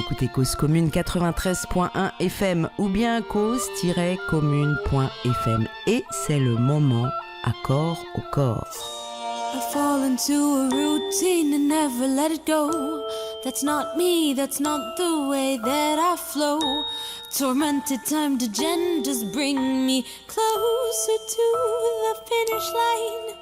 écoutez Cause Commune 93.1 FM ou bien cause-commune.fm. Et c'est le moment à corps au corps. I fall into a routine and never let it go. That's not me, that's not the way that I flow. Tormented time to genders bring me closer to the finish line.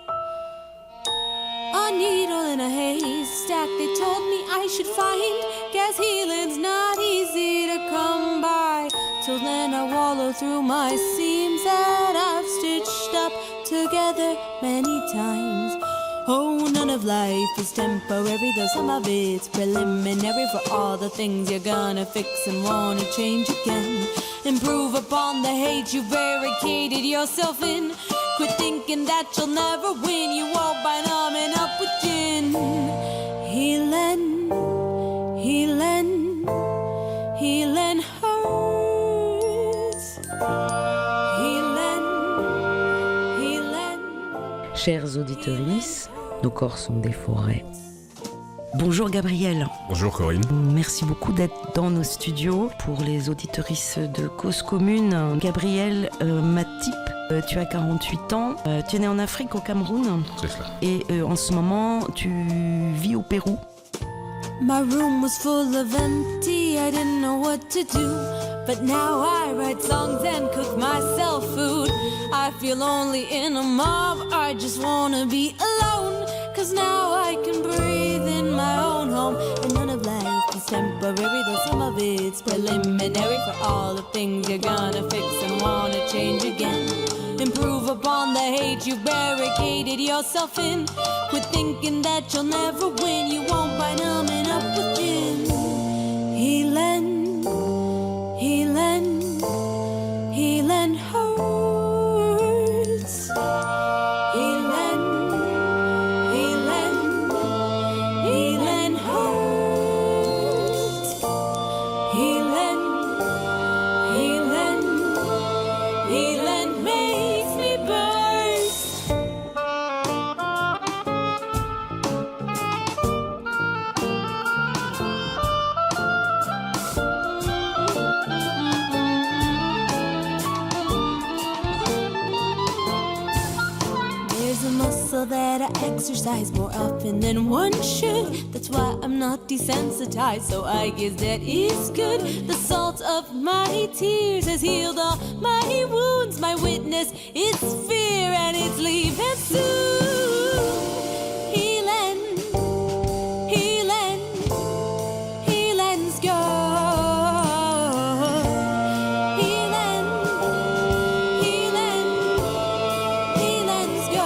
A needle in a haystack, they told me I should find. Guess healing's not easy to come by. Till then I wallow through my seams that I've stitched up together many times. Oh, none of life is temporary, though some of it's preliminary. For all the things you're gonna fix and wanna change again. Improve upon the hate you barricaded yourself in. Quit thinking that you'll never win. You won't by numbing up with gin. Healing, healing, healing hurts. Healing, healing. Chers auditrices, nos corps sont des forêts. Bonjour Gabriel. Bonjour Corinne. Merci beaucoup d'être dans nos studios. Pour les auditrices de Cause Commune, Gabriel Matip, tu as 48 ans, tu es né en Afrique, au Cameroun. C'est cela. Et en ce moment, tu vis au Pérou. My room was full of empty, I didn't know what to do. But now I write songs and cook myself food. I feel lonely in a mob, I just wanna be alone. Cause now I can breathe in my own home. And none of life is temporary, though some of it's preliminary. For all the things you're gonna fix and wanna change again. Improve upon the hate you barricaded yourself in. Quit thinking that you'll never win. You won't by numbing up with gin. Healing, healing, healing hurts. Healing, healing, healing hurts. Healing, healing, healing makes me burst. There's a muscle that I exercise more often than one should. That's why I'm not desensitized, so I guess that is good. The salt of my tears has healed all my wounds. My witness is fear and it's leaving soon. Healing, healing, healing's gone. Healing, healing, healing's gone.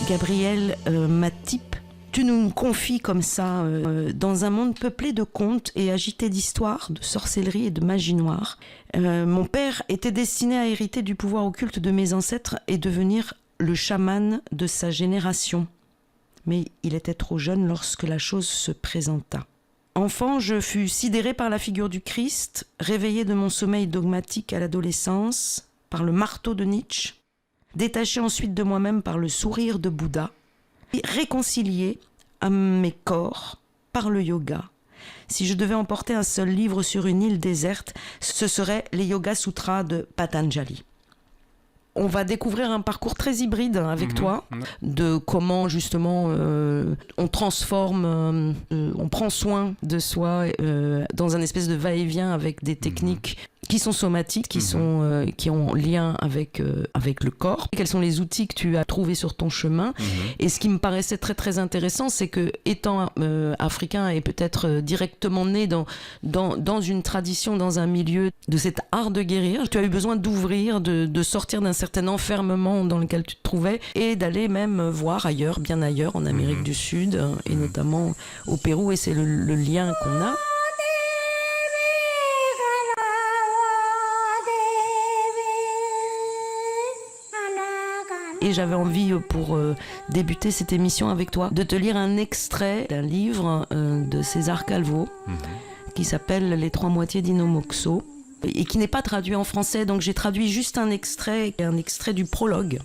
Gabriel Matip, tu nous confies comme ça dans un monde peuplé de contes et agité d'histoires, de sorcellerie et de magie noire. Mon père était destiné à hériter du pouvoir occulte de mes ancêtres et devenir le chaman de sa génération. Mais il était trop jeune lorsque la chose se présenta. Enfant, je fus sidéré par la figure du Christ, réveillé de mon sommeil dogmatique à l'adolescence, par le marteau de Nietzsche, détaché ensuite de moi-même par le sourire de Bouddha, et réconcilié à mes corps par le yoga. Si je devais emporter un seul livre sur une île déserte, ce serait les Yoga Sutras de Patanjali. On va découvrir un parcours très hybride avec toi, de comment justement on transforme, on prend soin de soi dans un espèce de va-et-vient avec des techniques qui sont somatiques, qui ont lien avec le corps. Quels sont les outils que tu as trouvés sur ton chemin? Et ce qui me paraissait très très intéressant, c'est que étant africain et peut-être directement né dans une tradition, dans un milieu de cet art de guérir, tu as eu besoin d'ouvrir, de sortir d'un certain enfermement dans lequel tu te trouvais et d'aller même voir ailleurs, bien ailleurs, en Amérique du Sud et notamment au Pérou. Et c'est le lien qu'on a. Et j'avais envie, pour débuter cette émission avec toi, de te lire un extrait d'un livre de César Calvo qui s'appelle Les trois moitiés d'Inomoxo et qui n'est pas traduit en français, donc j'ai traduit juste un extrait du prologue.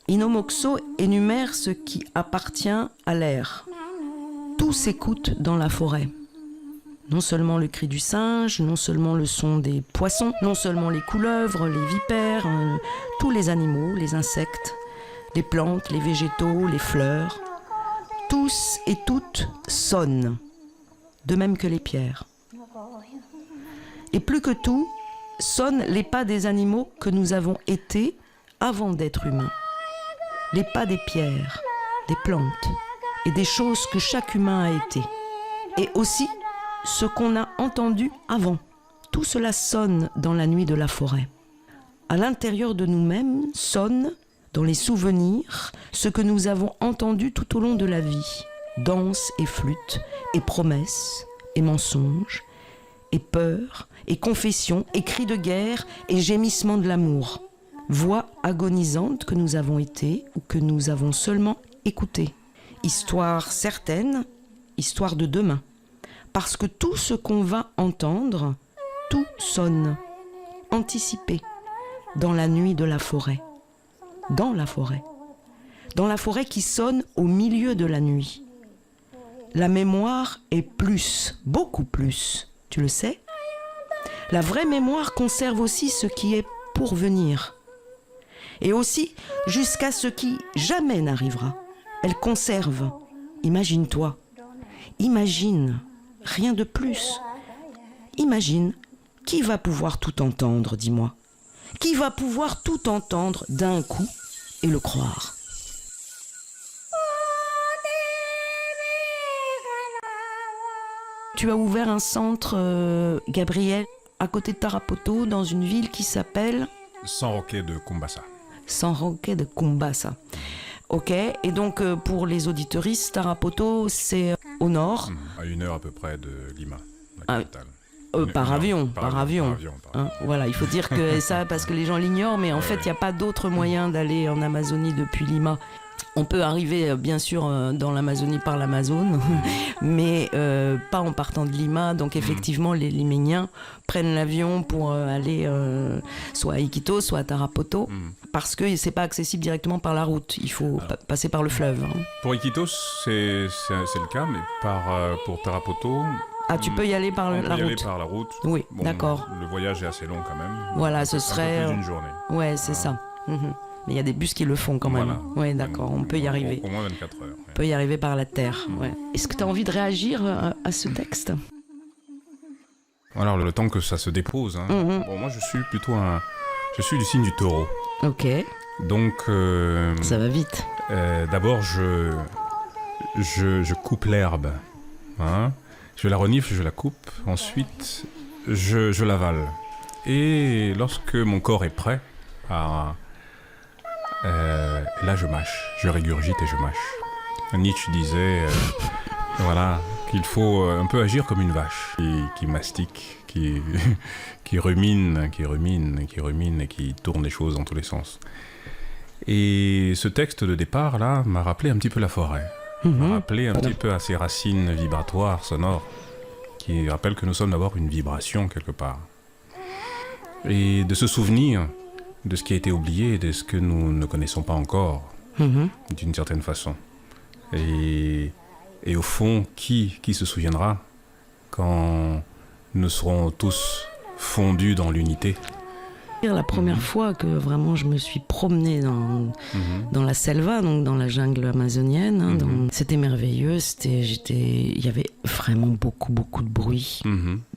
Inomoxo énumère ce qui appartient à l'air. Tout s'écoute dans la forêt. Non seulement le cri du singe, non seulement le son des poissons, non seulement les couleuvres, les vipères, tous les animaux, les insectes, les plantes, les végétaux, les fleurs. Tous et toutes sonnent, de même que les pierres. Et plus que tout, sonnent les pas des animaux que nous avons été avant d'être humains. Les pas des pierres, des plantes et des choses que chaque humain a été. Et aussi ce qu'on a entendu avant. Tout cela sonne dans la nuit de la forêt. À l'intérieur de nous-mêmes sonne, dans les souvenirs, ce que nous avons entendu tout au long de la vie. Danse et flûte, et promesses, et mensonges, et peurs, et confessions, et cris de guerre, et gémissements de l'amour. Voix agonisantes que nous avons été ou que nous avons seulement écoutées. Histoire certaine, histoire de demain. Parce que tout ce qu'on va entendre, tout sonne, anticipé, dans la nuit de la forêt. Dans la forêt. Dans la forêt qui sonne au milieu de la nuit. La mémoire est plus, beaucoup plus, tu le sais ? La vraie mémoire conserve aussi ce qui est pour venir. Et aussi jusqu'à ce qui jamais n'arrivera. Elle conserve. Imagine-toi. Imagine. Rien de plus. Imagine. Qui va pouvoir tout entendre, dis-moi ? Qui va pouvoir tout entendre d'un coup et le croire ? Tu as ouvert un centre, Gabriel, à côté de Tarapoto, dans une ville qui s'appelle... San Roque de Kumbasa. San Roque de Kumbasa. Ok, et donc pour les auditeuristes, Tarapoto, c'est au nord. À 1 heure à peu près de Lima, la capitale. Par avion. Pardon. Voilà, il faut dire que ça, parce que les gens l'ignorent, mais en fait, il n'y a pas d'autre moyen d'aller en Amazonie depuis Lima. On peut arriver, bien sûr, dans l'Amazonie par l'Amazone, mais pas en partant de Lima. Donc, effectivement, les Liméniens prennent l'avion pour aller soit à Iquitos, soit à Tarapoto, parce que c'est pas accessible directement par la route. Il faut passer par le fleuve. Pour Iquitos, c'est le cas, mais pour Tarapoto... Ah, tu peux y aller par la route. On peut y aller par la route. Oui, bon, d'accord. Le voyage est assez long quand même. Voilà, ce serait... Un peu plus d'une journée. Ouais, c'est ça. Mais il y a des bus qui le font quand même. Voilà. Oui, d'accord, on peut y arriver. Au moins 24 heures. On peut y arriver par la terre. Ouais. Est-ce que tu as envie de réagir à ce texte ? Alors, le temps que ça se dépose. Hein. Bon, moi, je suis plutôt Je suis du signe du taureau. Ok. Donc... ça va vite. D'abord, je coupe l'herbe. Hein. Je la renifle, je la coupe. Ensuite, je l'avale. Et lorsque mon corps est prêt là, je mâche. Je régurgite et je mâche. Nietzsche disait voilà, qu'il faut un peu agir comme une vache qui mastique, qui rumine et qui tourne les choses dans tous les sens. Et ce texte de départ, là, m'a rappelé un petit peu la forêt. M'a rappelé un petit peu à ces racines vibratoires, sonores, qui rappellent que nous sommes d'abord une vibration quelque part. Et de se souvenir de ce qui a été oublié et de ce que nous ne connaissons pas encore, d'une certaine façon. Et au fond, qui se souviendra quand nous serons tous fondus dans l'unité La première fois que vraiment je me suis promenée dans la selva, donc dans la jungle amazonienne, c'était merveilleux. Il y avait vraiment beaucoup de bruit,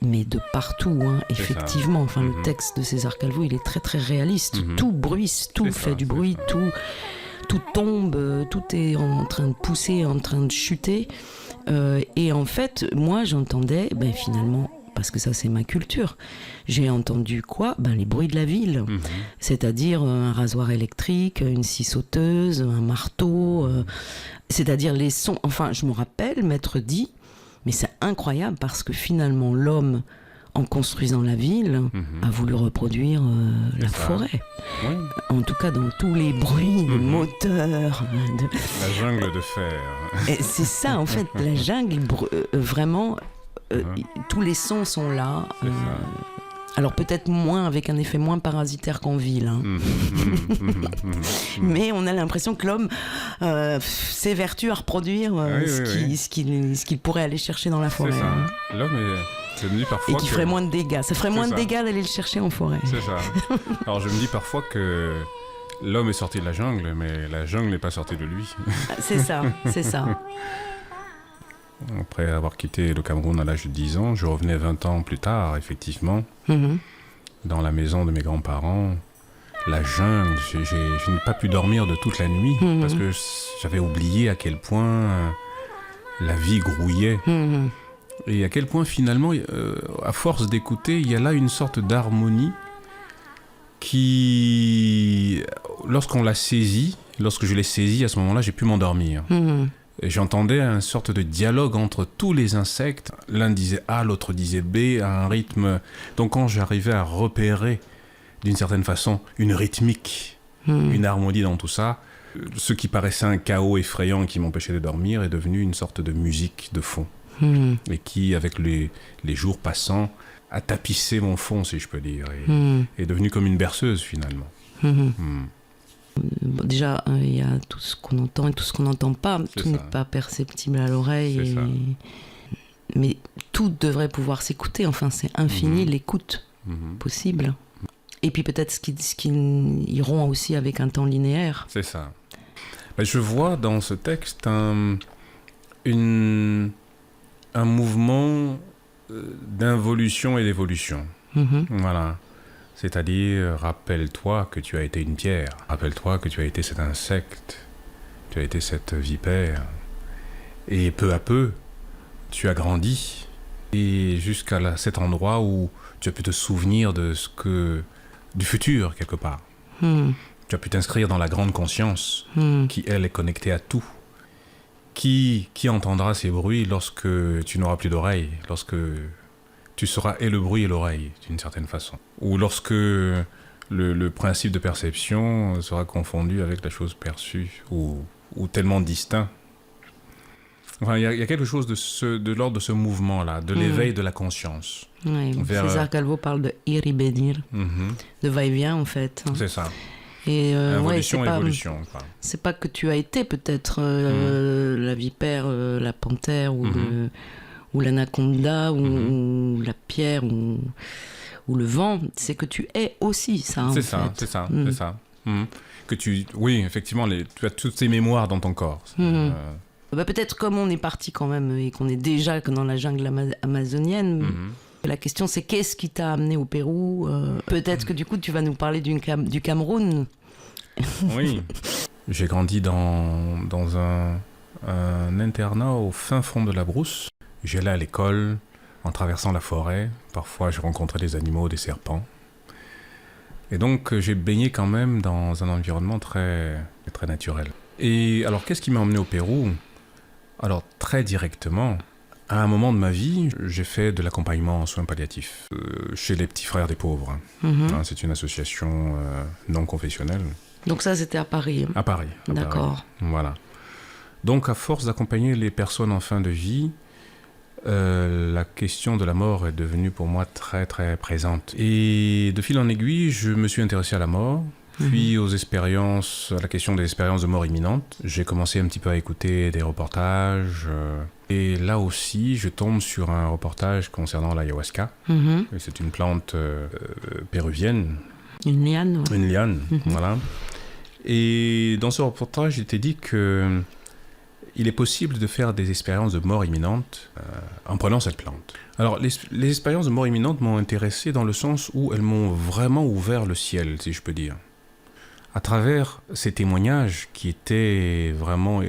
mais de partout, effectivement. Enfin, le texte de César Calvo, il est très très réaliste. Tout bruisse, tout fait du bruit, tout tombe, tout est en train de pousser, en train de chuter. Et en fait, moi, j'entendais, finalement, parce que ça c'est ma culture, j'ai entendu quoi ? Les bruits de la ville, c'est-à-dire un rasoir électrique, une scie sauteuse, un marteau, c'est-à-dire les sons. Enfin, je me rappelle m'être dit, mais c'est incroyable parce que finalement l'homme, en construisant la ville, a voulu reproduire la forêt. Oui. En tout cas, dans tous les bruits de moteurs. La jungle de fer. Et c'est ça, en fait, la jungle, vraiment, tous les sons sont là. Alors peut-être moins, avec un effet moins parasitaire qu'en ville. Mais on a l'impression que l'homme s'évertue à reproduire ce qu'il pourrait aller chercher dans la forêt. C'est ça. L'homme je me dis parfois et qui ferait moins de dégâts. Ça ferait moins de dégâts d'aller le chercher en forêt. C'est ça. Alors je me dis parfois que l'homme est sorti de la jungle, mais la jungle n'est pas sortie de lui. C'est ça. Après avoir quitté le Cameroun à l'âge de 10 ans, je revenais 20 ans plus tard, effectivement, dans la maison de mes grands-parents. La jungle, je n'ai pas pu dormir de toute la nuit parce que j'avais oublié à quel point la vie grouillait. Et à quel point finalement, à force d'écouter, il y a là une sorte d'harmonie qui, lorsque je l'ai saisie, à ce moment-là, j'ai pu m'endormir. Et j'entendais une sorte de dialogue entre tous les insectes. L'un disait A, l'autre disait B, à un rythme. Donc quand j'arrivais à repérer, d'une certaine façon, une rythmique, une harmonie dans tout ça, ce qui paraissait un chaos effrayant qui m'empêchait de dormir est devenu une sorte de musique de fond. Et qui, avec les jours passants, a tapissé mon fond, si je peux dire, et est devenu comme une berceuse, finalement. Déjà, il y a tout ce qu'on entend et tout ce qu'on n'entend pas. Tout n'est pas perceptible à l'oreille. Mais tout devrait pouvoir s'écouter. Enfin, c'est infini l'écoute possible. Et puis peut-être ce qui iront aussi avec un temps linéaire. C'est ça. Je vois dans ce texte un mouvement d'involution et d'évolution. Voilà. C'est-à-dire, rappelle-toi que tu as été une pierre. Rappelle-toi que tu as été cet insecte. Tu as été cette vipère. Et peu à peu, tu as grandi. Et jusqu'à cet endroit où tu as pu te souvenir du futur, quelque part. Tu as pu t'inscrire dans la grande conscience qui, elle, est connectée à tout. Qui entendra ces bruits lorsque tu n'auras plus d'oreilles, lorsque tu seras et le bruit et l'oreille, d'une certaine façon. Ou lorsque le principe de perception sera confondu avec la chose perçue, ou tellement distinct. Enfin, il y a quelque chose de l'ordre de ce mouvement-là, de l'éveil de la conscience. Oui, César Calvo parle de ir y venir, de va-et-vient en fait. C'est ça. Et involution, évolution. C'est pas que tu as été peut-être la vipère, la panthère ou l'anaconda ou la pierre ou le vent, c'est que tu es aussi ça. C'est ça. Oui, effectivement, tu as toutes ces mémoires dans ton corps. Peut-être comme on est parti quand même et qu'on est déjà dans la jungle amazonienne. La question, c'est qu'est-ce qui t'a amené au Pérou ? Peut-être que du coup, tu vas nous parler du Cameroun. Oui. J'ai grandi dans un internat au fin fond de la brousse. J'allais à l'école en traversant la forêt. Parfois, je rencontrais des animaux, des serpents. Et donc, j'ai baigné quand même dans un environnement très, très naturel. Et alors, qu'est-ce qui m'a emmené au Pérou ? Alors, très directement, à un moment de ma vie, j'ai fait de l'accompagnement en soins palliatifs chez les Petits Frères des Pauvres. C'est une association non confessionnelle. Donc ça, c'était à Paris. À Paris. D'accord. Voilà. Donc, à force d'accompagner les personnes en fin de vie, la question de la mort est devenue pour moi très, très présente. Et de fil en aiguille, je me suis intéressé à la mort, puis à la question des expériences de mort imminente. J'ai commencé un petit peu à écouter des reportages. Et là aussi, je tombe sur un reportage concernant l'ayahuasca. Et c'est une plante péruvienne Une liane. Ouais. Une liane, voilà. Et dans ce reportage, il était dit que il est possible de faire des expériences de mort imminente en prenant cette plante. Alors, les expériences de mort imminente m'ont intéressé dans le sens où elles m'ont vraiment ouvert le ciel, si je peux dire. À travers ces témoignages qui étaient vraiment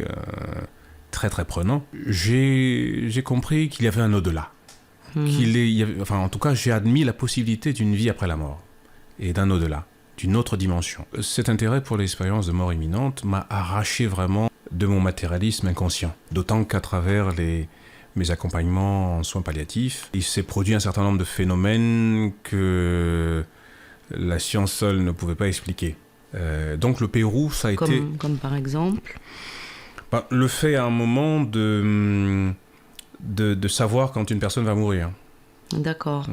très très prenants, j'ai compris qu'il y avait un au-delà. En tout cas, j'ai admis la possibilité d'une vie après la mort et d'un au-delà, d'une autre dimension. Cet intérêt pour l'expérience de mort imminente m'a arraché vraiment de mon matérialisme inconscient. D'autant qu'à travers mes accompagnements en soins palliatifs, il s'est produit un certain nombre de phénomènes que la science seule ne pouvait pas expliquer. Donc le Pérou, ça a été... Comme par exemple le fait à un moment de savoir quand une personne va mourir. D'accord.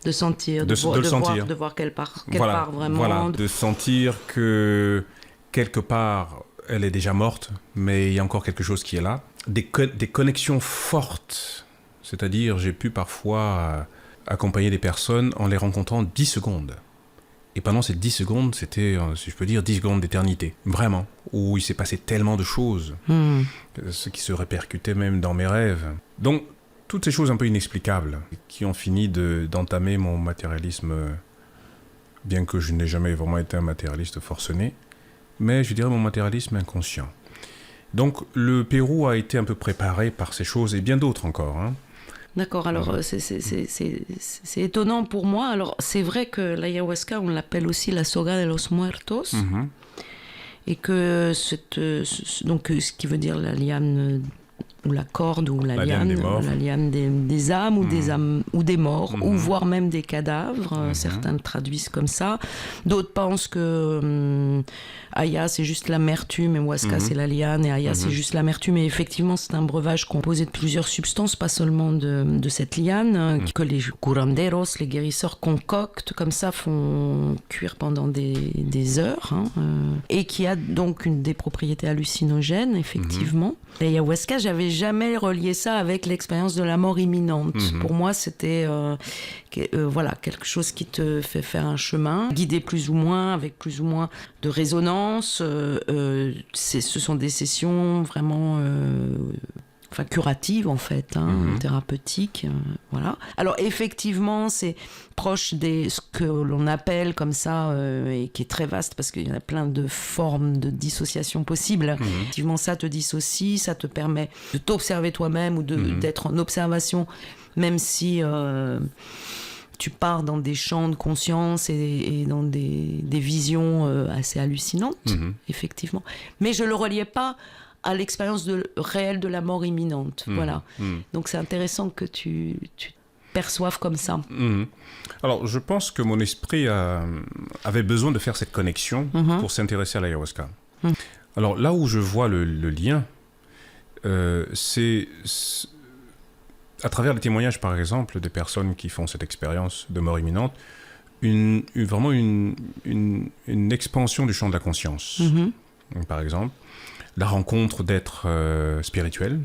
De sentir, de voir qu'elle part vraiment. Voilà, de sentir que quelque part, elle est déjà morte, mais il y a encore quelque chose qui est là. Des connexions fortes. C'est-à-dire, j'ai pu parfois accompagner des personnes en les rencontrant 10 secondes. Et pendant ces 10 secondes, c'était, si je peux dire, 10 secondes d'éternité. Vraiment. Où il s'est passé tellement de choses. Ce qui se répercutait même dans mes rêves. Donc, toutes ces choses un peu inexplicables qui ont fini d'entamer mon matérialisme, bien que je n'ai jamais vraiment été un matérialiste forcené, mais je dirais mon matérialisme inconscient. Donc le Pérou a été un peu préparé par ces choses et bien d'autres encore. Hein. D'accord, alors c'est étonnant pour moi. Alors c'est vrai que l'ayahuasca, on l'appelle aussi la soga de los muertos, et que donc ce qui veut dire la liane ou la corde ou la liane des âmes ou des âmes ou des morts ou voire même des cadavres. Certains le traduisent comme ça. D'autres pensent que Aya c'est juste l'amertume et Huasca c'est la liane et Aya c'est juste l'amertume. Et effectivement c'est un breuvage composé de plusieurs substances, pas seulement de cette liane, que les curanderos, les guérisseurs concoctent comme ça, font cuire pendant des heures, et qui a donc des propriétés hallucinogènes effectivement. L'ayahuasca, j'avais jamais relié ça avec l'expérience de la mort imminente. Pour moi, c'était quelque chose qui te fait faire un chemin, guidé plus ou moins, avec plus ou moins de résonance. Ce sont des sessions vraiment curatives en fait, thérapeutiques. Voilà. Alors effectivement, c'est proche de ce que l'on appelle comme ça, et qui est très vaste parce qu'il y en a plein de formes de dissociation possibles. Effectivement, ça te dissocie, ça te permet de t'observer toi-même ou d'être en observation, même si tu pars dans des champs de conscience et dans des visions assez hallucinantes, effectivement. Mais je ne le reliais pas à l'expérience réelle de la mort imminente. Voilà. Donc c'est intéressant que tu perçoives comme ça. Alors, je pense que mon esprit avait besoin de faire cette connexion pour s'intéresser à l'ayahuasca. Alors, là où je vois le lien, c'est à travers les témoignages, par exemple, des personnes qui font cette expérience de mort imminente, vraiment une expansion du champ de la conscience. Par exemple, la rencontre d'êtres spirituels,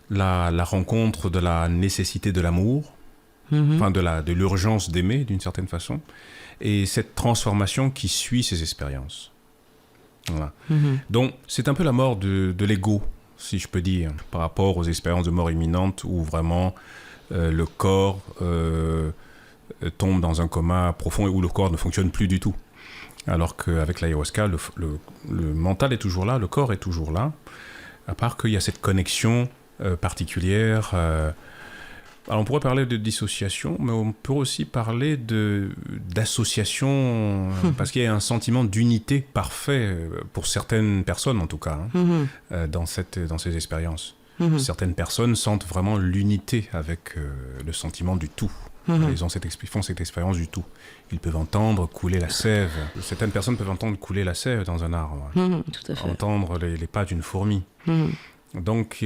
la rencontre de la nécessité de l'amour, de l'urgence d'aimer d'une certaine façon, et cette transformation qui suit ces expériences. Voilà. Donc c'est un peu la mort de l'ego, si je peux dire, par rapport aux expériences de mort imminente où vraiment le corps tombe dans un coma profond et où le corps ne fonctionne plus du tout. Alors qu'avec l'ayahuasca, le mental est toujours là, le corps est toujours là, à part qu'il y a cette connexion particulière. Alors on pourrait parler de dissociation, mais on peut aussi parler d'association, parce qu'il y a un sentiment d'unité parfait, pour certaines personnes en tout cas, dans ces expériences. Certaines personnes sentent vraiment l'unité avec le sentiment du tout. Ils font cette expérience du tout. Ils peuvent entendre couler la sève. Certaines personnes peuvent entendre couler la sève dans un arbre. Tout à fait. Entendre les pas d'une fourmi. Donc,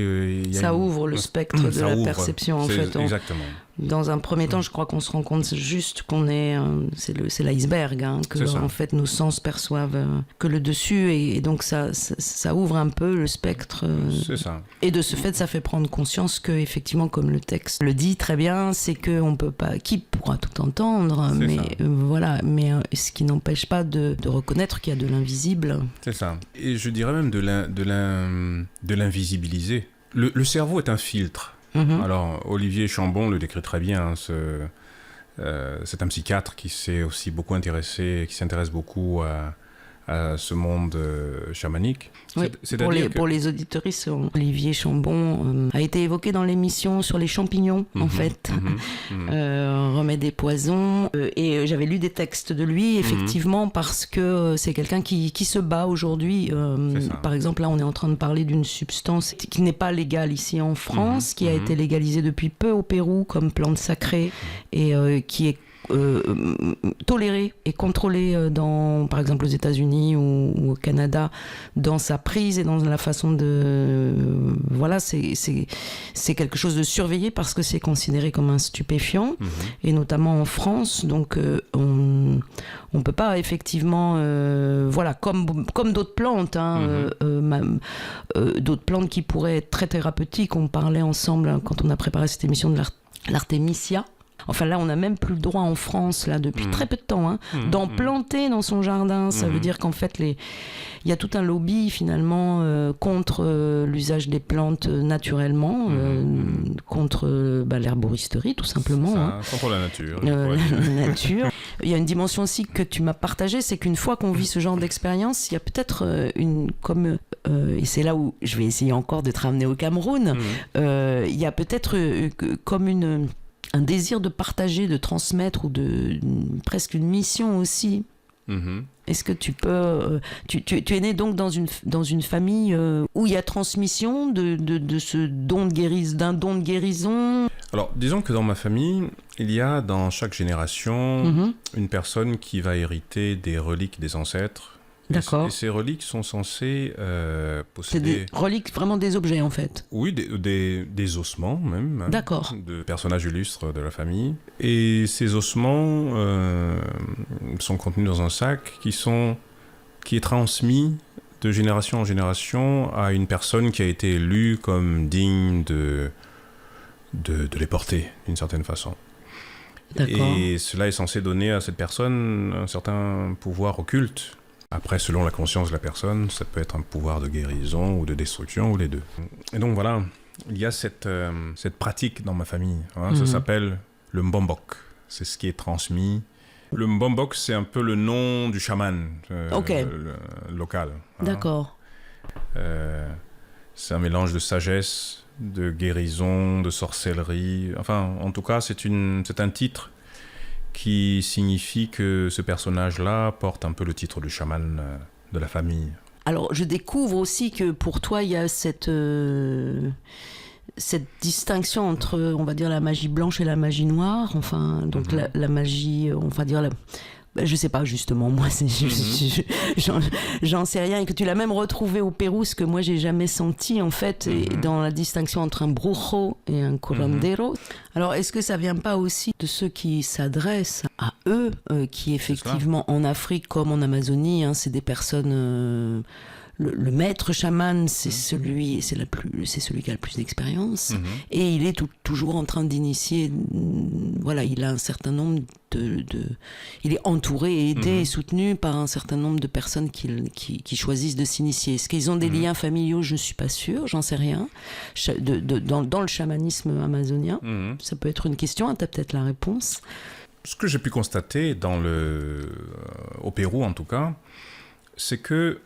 ça ouvre le spectre de la perception, en fait. Exactement. Dans un premier temps, je crois qu'on se rend compte juste qu'on est... c'est l'iceberg, hein, que en fait nos sens perçoivent que le dessus, et donc ça ouvre un peu le spectre. C'est ça. Et de ce fait, ça fait prendre conscience que, effectivement, comme le texte le dit très bien, c'est qu'on peut pas... Qui pourra tout entendre, mais voilà. Mais ce qui n'empêche pas de reconnaître qu'il y a de l'invisible. C'est ça. Et je dirais même de l'invisibiliser. Le cerveau est un filtre. Alors, Olivier Chambon le décrit très bien. C'est un psychiatre qui s'est aussi beaucoup intéressé, qui s'intéresse beaucoup à ce monde chamanique. Oui, pour les auditeuristes, Olivier Chambon a été évoqué dans l'émission sur les champignons, en fait. Remède des poisons. Et j'avais lu des textes de lui, effectivement, parce que c'est quelqu'un qui se bat aujourd'hui. Par exemple, là, on est en train de parler d'une substance qui n'est pas légale ici en France, qui a été légalisée depuis peu au Pérou comme plante sacrée, et qui est toléré et contrôlé par exemple aux États-Unis ou au Canada, dans sa prise et dans la façon de... Voilà, c'est quelque chose de surveillé parce que c'est considéré comme un stupéfiant, et notamment en France. Donc on peut pas effectivement... voilà, comme d'autres plantes, hein, d'autres plantes qui pourraient être très thérapeutiques. On parlait ensemble, hein, quand on a préparé cette émission, de l'Artemisia. Enfin là, on n'a même plus le droit en France, là, depuis très peu de temps, hein, d'en planter dans son jardin. Ça veut dire qu'en fait, il y a tout un lobby finalement contre l'usage des plantes naturellement, contre l'herboristerie, tout simplement. Contre la nature. La nature. Il y a une dimension aussi que tu m'as partagée, c'est qu'une fois qu'on vit ce genre d'expérience, il y a peut-être et c'est là où je vais essayer encore de te ramener au Cameroun, il y a peut-être comme un désir de partager, de transmettre, ou presque une mission aussi. Est-ce que tu peux... tu es né donc dans une famille où il y a transmission de ce don d'un don de guérison? Alors, disons que dans ma famille, il y a dans chaque génération une personne qui va hériter des reliques des ancêtres. D'accord. Et ces reliques sont censées posséder... C'est des reliques, vraiment des objets, en fait? Oui, des ossements même. D'accord. De personnages illustres de la famille. Et ces ossements sont contenus dans un sac qui est transmis de génération en génération à une personne qui a été élue comme digne de les porter, d'une certaine façon. D'accord. Et cela est censé donner à cette personne un certain pouvoir occulte. Après, selon la conscience de la personne, ça peut être un pouvoir de guérison ou de destruction, ou les deux. Et donc voilà, il y a cette pratique dans ma famille. Hein, ça s'appelle le mbombok. C'est ce qui est transmis. Le mbombok, c'est un peu le nom du chaman local. Hein. D'accord. C'est un mélange de sagesse, de guérison, de sorcellerie. Enfin, en tout cas, c'est un titre qui signifie que ce personnage-là porte un peu le titre de chaman de la famille. Alors, je découvre aussi que pour toi, il y a cette distinction entre, on va dire, la magie blanche et la magie noire. Enfin, donc la magie, on va dire... Je sais pas, justement, moi, j'en sais rien, et que tu l'as même retrouvé au Pérou, ce que moi, j'ai jamais senti, en fait, et dans la distinction entre un brujo et un curandero. Alors, est-ce que ça vient pas aussi de ceux qui s'adressent à eux, qui, effectivement, en Afrique comme en Amazonie, hein, c'est des personnes... Le maître chaman, c'est celui qui a le plus d'expérience, et il est toujours en train d'initier. Voilà, il a un certain nombre il est entouré, aidé et soutenu par un certain nombre de personnes qui choisissent de s'initier. Est-ce qu'ils ont des liens familiaux? Je ne suis pas sûre, j'en sais rien. Dans le chamanisme amazonien, ça peut être une question. Tu as peut-être la réponse. Ce que j'ai pu constater au Pérou, en tout cas, c'est que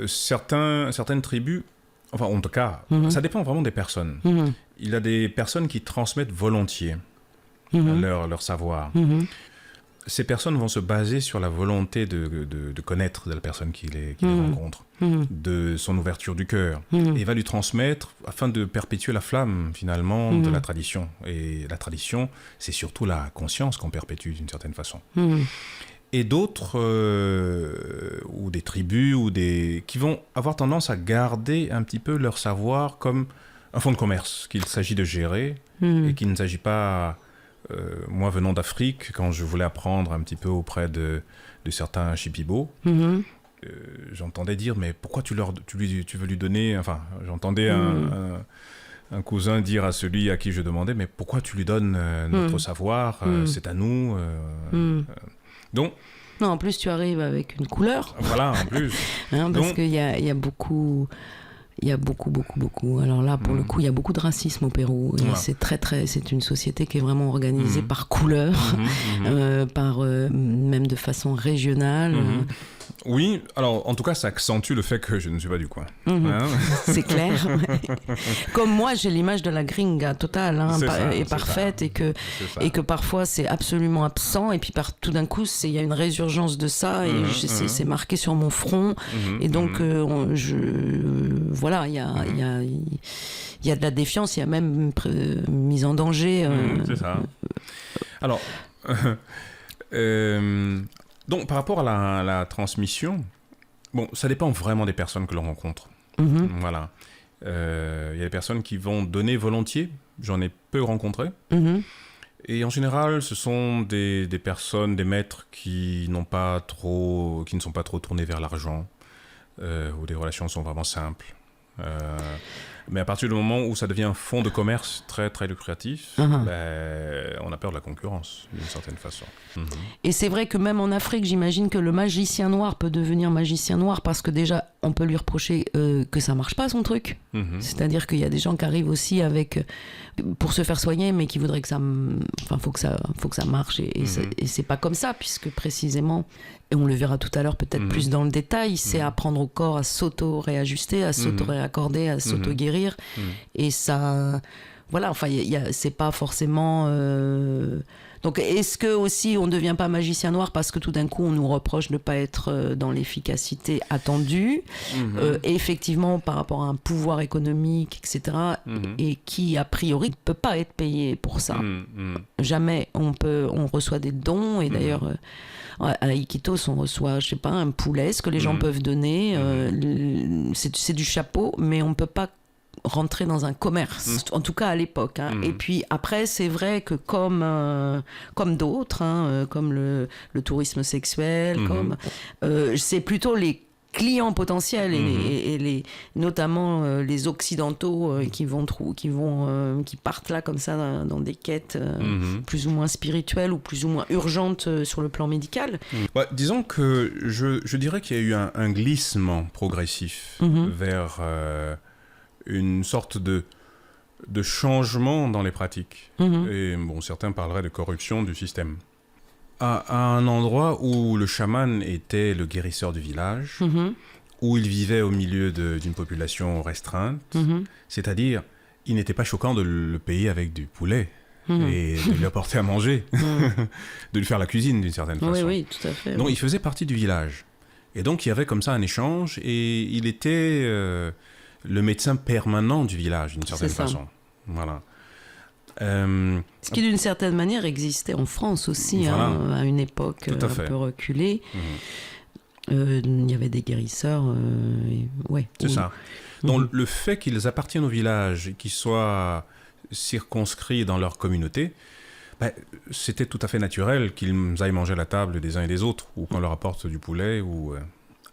certaines tribus, enfin en tout cas, ça dépend vraiment des personnes. Il y a des personnes qui transmettent volontiers leur savoir. Ces personnes vont se baser sur la volonté de connaître de la personne qui les rencontre, de son ouverture du cœur, et va lui transmettre afin de perpétuer la flamme finalement de la tradition. Et la tradition, c'est surtout la conscience qu'on perpétue d'une certaine façon. Et d'autres, ou des tribus, qui vont avoir tendance à garder un petit peu leur savoir comme un fonds de commerce qu'il s'agit de gérer et qu'il ne s'agit pas, moi venant d'Afrique, quand je voulais apprendre un petit peu auprès de certains chipibos, j'entendais dire mais pourquoi tu veux lui donner, enfin j'entendais un cousin dire à celui à qui je demandais mais pourquoi tu lui donnes notre savoir, c'est à nous. Donc non, en plus tu arrives avec une couleur. Voilà, en plus. Parce qu'il y a beaucoup. Il y a beaucoup. Alors là, pour le coup, il y a beaucoup de racisme au Pérou. Et c'est une société qui est vraiment organisée par couleur, par même de façon régionale. Oui, alors en tout cas, ça accentue le fait que je ne suis pas du coin. C'est clair. Comme moi, j'ai l'image de la gringa totale, parfaite, et que parfois c'est absolument absent, et puis tout d'un coup, il y a une résurgence de ça, et c'est marqué sur mon front, et donc voilà, il y a de la défiance, il y a même mise en danger. C'est ça. Alors. Donc, par rapport à la transmission, bon, ça dépend vraiment des personnes que l'on rencontre. Voilà. Il y a des personnes qui vont donner volontiers. J'en ai peu rencontré. Et en général, ce sont des personnes, des maîtres qui ne sont pas trop tournés vers l'argent, où les relations sont vraiment simples. Mais à partir du moment où ça devient un fonds de commerce très très lucratif, on a peur de la concurrence d'une certaine façon. Et c'est vrai que même en Afrique, j'imagine que le magicien noir peut devenir magicien noir parce que déjà on peut lui reprocher que ça marche pas son truc. C'est-à-dire qu'il y a des gens qui arrivent aussi pour se faire soigner, mais qui voudraient que ça, faut que ça marche et c'est pas comme ça, puisque précisément, et on le verra tout à l'heure peut-être plus dans le détail, c'est apprendre au corps à s'auto-réajuster, à s'auto-réaccorder, à s'auto-guérir, et ça, voilà, c'est pas forcément. Donc, est-ce que aussi on ne devient pas magicien noir parce que tout d'un coup on nous reproche de ne pas être dans l'efficacité attendue, et effectivement par rapport à un pouvoir économique, etc., et qui a priori ne peut pas être payé pour ça. Jamais on reçoit des dons, et d'ailleurs à Iquitos on reçoit, je sais pas, un poulet, ce que les gens peuvent donner, c'est du chapeau, mais on ne peut pas rentrer dans un commerce, en tout cas à l'époque. Et puis après, c'est vrai que comme d'autres, comme le tourisme sexuel, c'est plutôt les clients potentiels et notamment les occidentaux qui partent là comme ça dans des quêtes plus ou moins spirituelles ou plus ou moins urgentes sur le plan médical. Disons que je dirais qu'il y a eu un glissement progressif vers une sorte de changement dans les pratiques. Et bon, certains parleraient de corruption du système. À un endroit où le chaman était le guérisseur du village, où il vivait au milieu d'une population restreinte, c'est-à-dire, il n'était pas choquant de le payer avec du poulet et de lui apporter à manger, de lui faire la cuisine d'une certaine façon. Oui, tout à fait. Donc, il faisait partie du village. Et donc, il y avait comme ça un échange, et il était le médecin permanent du village, d'une certaine façon. Voilà. Ce qui, d'une certaine manière, existait en France aussi, à une époque un peu reculée. Il y avait des guérisseurs. C'est ça. Donc, le fait qu'ils appartiennent au village et qu'ils soient circonscrits dans leur communauté, c'était tout à fait naturel qu'ils aillent manger à la table des uns et des autres, ou qu'on leur apporte du poulet, ou...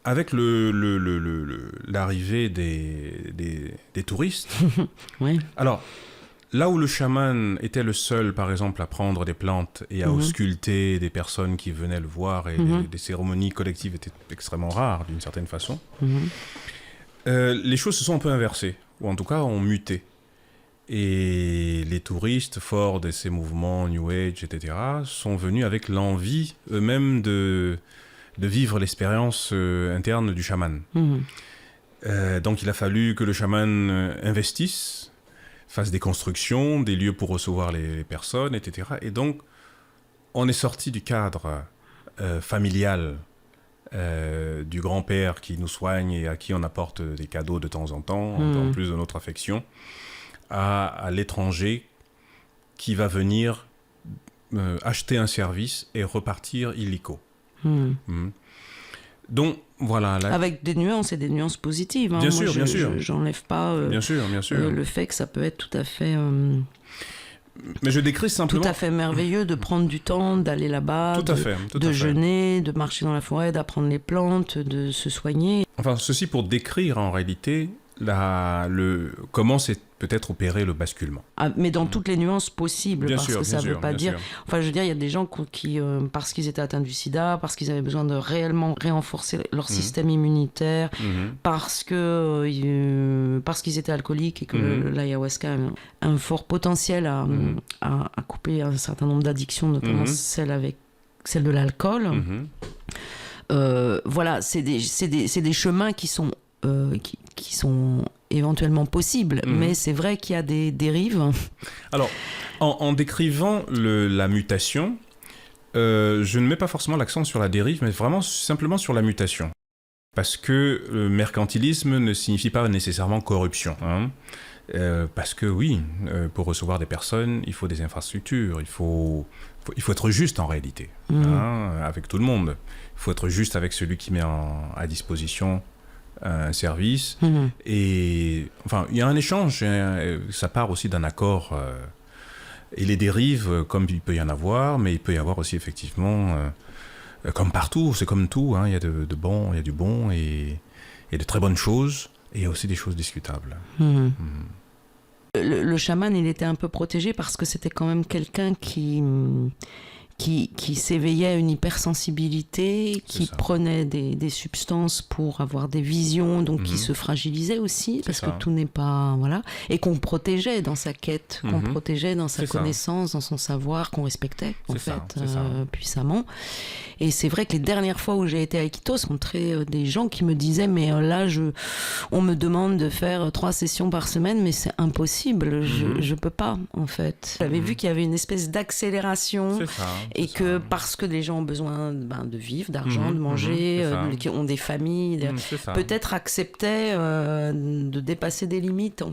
Avec l'arrivée des touristes, alors, là où le chaman était le seul, par exemple, à prendre des plantes et à ausculter des personnes qui venaient le voir, et des cérémonies collectives étaient extrêmement rares, d'une certaine façon, les choses se sont un peu inversées, ou en tout cas ont muté. Et les touristes, forts de ces mouvements New Age, etc., sont venus avec l'envie eux-mêmes de vivre l'expérience interne du chaman. Donc il a fallu que le chaman investisse, fasse des constructions, des lieux pour recevoir les personnes, etc. Et donc, on est sorti du cadre familial du grand-père qui nous soigne et à qui on apporte des cadeaux de temps en temps, en plus de notre affection, à l'étranger qui va venir acheter un service et repartir illico. Donc, voilà. Avec des nuances et des nuances positives. Hein. Bien Moi, sûr, bien sûr. J'enlève pas Bien sûr. le fait que ça peut être tout à fait... Mais je décris simplement... Tout à fait merveilleux de prendre du temps, d'aller là-bas, Tout à fait. jeûner, de marcher dans la forêt, d'apprendre les plantes, de se soigner. Enfin, ceci pour décrire en réalité comment s'est peut-être opéré le basculement. Ah, mais dans toutes les nuances possibles, Bien parce sûr, que ça ne veut pas dire... sûr. Enfin, je veux dire, il y a des gens qui parce qu'ils étaient atteints du sida, parce qu'ils avaient besoin de réellement renforcer leur système immunitaire, parce qu'ils étaient alcooliques et que l'ayahuasca a un fort potentiel à couper un certain nombre d'addictions, notamment celle de l'alcool. Voilà, c'est des chemins qui sont éventuellement possibles, mais c'est vrai qu'il y a des dérives. Alors, en décrivant la mutation, je ne mets pas forcément l'accent sur la dérive, mais vraiment simplement sur la mutation. Parce que le mercantilisme ne signifie pas nécessairement corruption. Hein. Parce que oui, pour recevoir des personnes, il faut des infrastructures, il faut être juste en réalité, avec tout le monde. Il faut être juste avec celui qui met à disposition un service. Et enfin, il y a un échange, ça part aussi d'un accord. Et les dérives, comme il peut y en avoir, mais il peut y avoir aussi effectivement, comme partout, c'est comme tout, il y a de bon, il y a du bon et de très bonnes choses, et il y a aussi des choses discutables. Le chaman, il était un peu protégé parce que c'était quand même quelqu'un qui s'éveillait à une hypersensibilité, qui prenait des substances pour avoir des visions, donc qui se fragilisait aussi, parce que tout n'est pas... Voilà, et qu'on protégeait dans sa quête, qu'on protégeait dans sa connaissance, dans son savoir, qu'on respectait, en fait, puissamment. Et c'est vrai que les dernières fois où j'ai été à Iquitos, j'ai rencontré des gens qui me disaient, mais là, on me demande de faire 3 sessions par semaine, mais c'est impossible, je peux pas, en fait. J'avais vu qu'il y avait une espèce d'accélération, et que parce que les gens ont besoin de vivre, d'argent, de manger, qui ont des familles, peut-être acceptaient de dépasser des limites.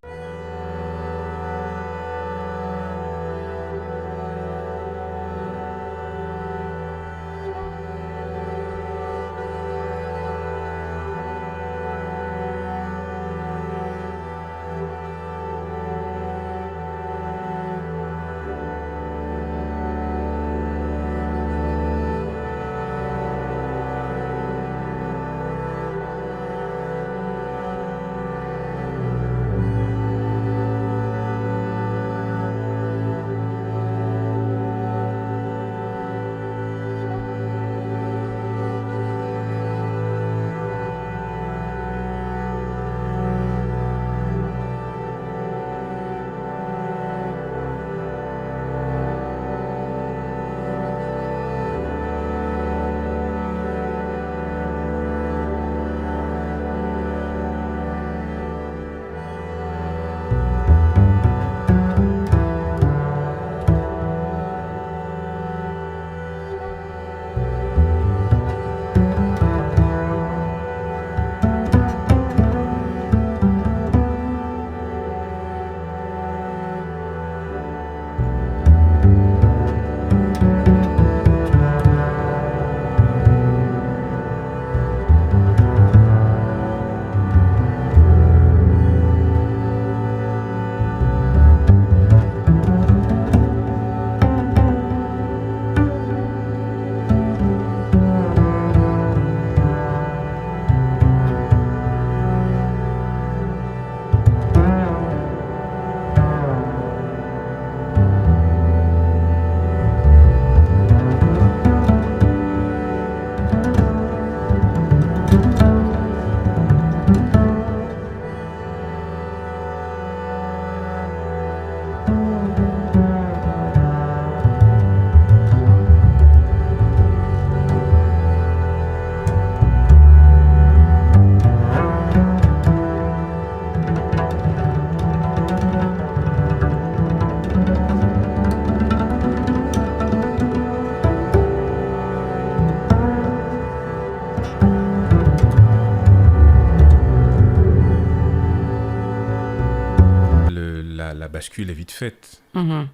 bascule est vite faite.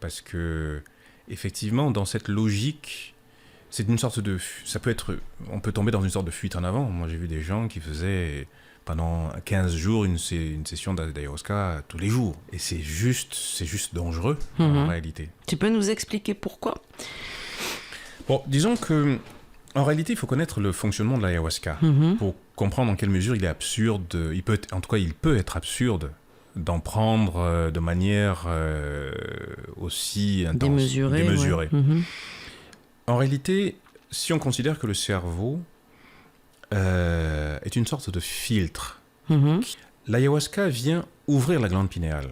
Parce que, effectivement, dans cette logique c'est une sorte de... On peut tomber dans une sorte de fuite en avant. Moi, j'ai vu des gens qui faisaient pendant 15 jours une session d'ayahuasca tous les jours. Et c'est juste dangereux, en réalité. Tu peux nous expliquer pourquoi ? Bon, disons que... En réalité, il faut connaître le fonctionnement de l'ayahuasca pour comprendre en quelle mesure il est absurde. Il peut être absurde d'en prendre de manière aussi intense, démesurée. Ouais. En réalité, si on considère que le cerveau est une sorte de filtre, l'ayahuasca vient ouvrir la glande pinéale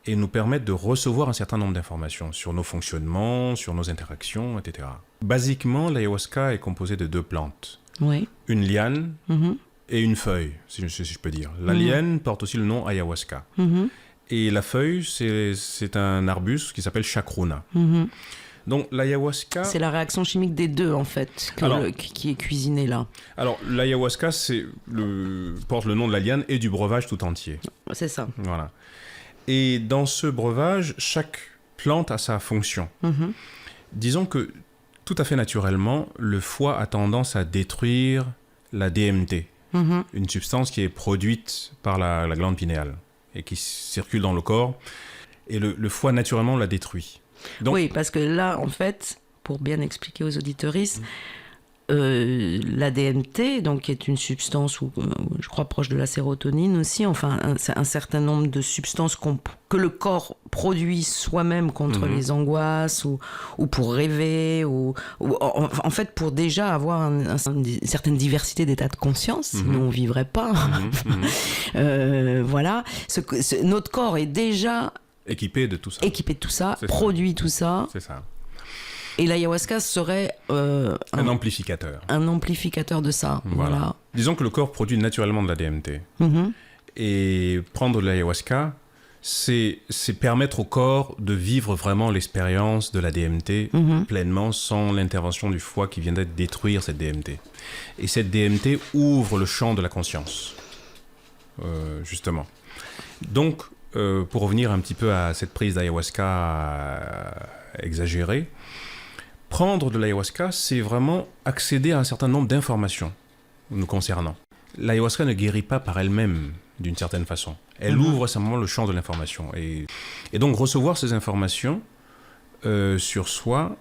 et nous permettre de recevoir un certain nombre d'informations sur nos fonctionnements, sur nos interactions, etc. Basiquement, l'ayahuasca est composé de 2 plantes. Oui. Une liane et une feuille, si je peux dire. La liane porte aussi le nom ayahuasca. Et la feuille, c'est un arbuste qui s'appelle chacruna. Donc l'ayahuasca... C'est la réaction chimique des 2, en fait, qui est cuisinée là. Alors, l'ayahuasca porte le nom de la liane et du breuvage tout entier. C'est ça. Voilà. Et dans ce breuvage, chaque plante a sa fonction. Disons que, tout à fait naturellement, le foie a tendance à détruire la DMT, une substance qui est produite par la glande pinéale et qui circule dans le corps. Et le foie, naturellement, la détruit. Donc, oui, parce que là, en fait, pour bien expliquer aux auditeuristes, la DMT, donc, qui est une substance, je crois, proche de la sérotonine aussi, enfin, un certain nombre de substances que le corps produit soi-même contre les angoisses ou pour rêver, ou en fait, pour déjà avoir une certaine diversité d'états de conscience, sinon on ne vivrait pas. Voilà. Notre corps est déjà... équipé de tout ça. Produit tout ça. C'est ça. Et l'ayahuasca serait un amplificateur. Un amplificateur de ça. Voilà. Disons que le corps produit naturellement de la DMT. Et prendre de l'ayahuasca, c'est permettre au corps de vivre vraiment l'expérience de la DMT pleinement sans l'intervention du foie qui viendrait détruire cette DMT. Et cette DMT ouvre le champ de la conscience. Justement. Donc, pour revenir un petit peu à cette prise d'ayahuasca exagérée, prendre de l'ayahuasca, c'est vraiment accéder à un certain nombre d'informations nous concernant. L'ayahuasca ne guérit pas par elle-même, d'une certaine façon. Elle ouvre simplement le champ de l'information. Et donc, recevoir ces informations sur soi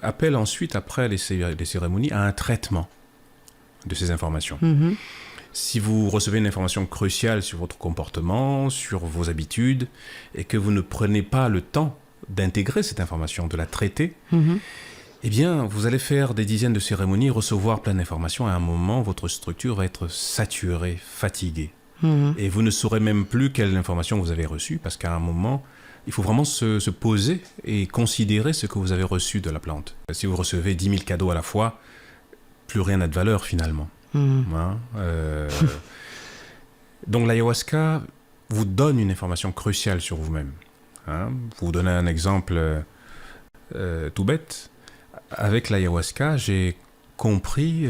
appelle ensuite, après les cérémonies, à un traitement de ces informations. Si vous recevez une information cruciale sur votre comportement, sur vos habitudes, et que vous ne prenez pas le temps d'intégrer cette information, de la traiter, eh bien, vous allez faire des dizaines de cérémonies, recevoir plein d'informations, et à un moment, votre structure va être saturée, fatiguée. Et vous ne saurez même plus quelle information vous avez reçue, parce qu'à un moment, il faut vraiment se poser et considérer ce que vous avez reçu de la plante. Si vous recevez 10 000 cadeaux à la fois, plus rien n'a de valeur finalement. Donc l'ayahuasca vous donne une information cruciale sur vous-même. Pour vous donner un exemple tout bête, avec l'ayahuasca, j'ai compris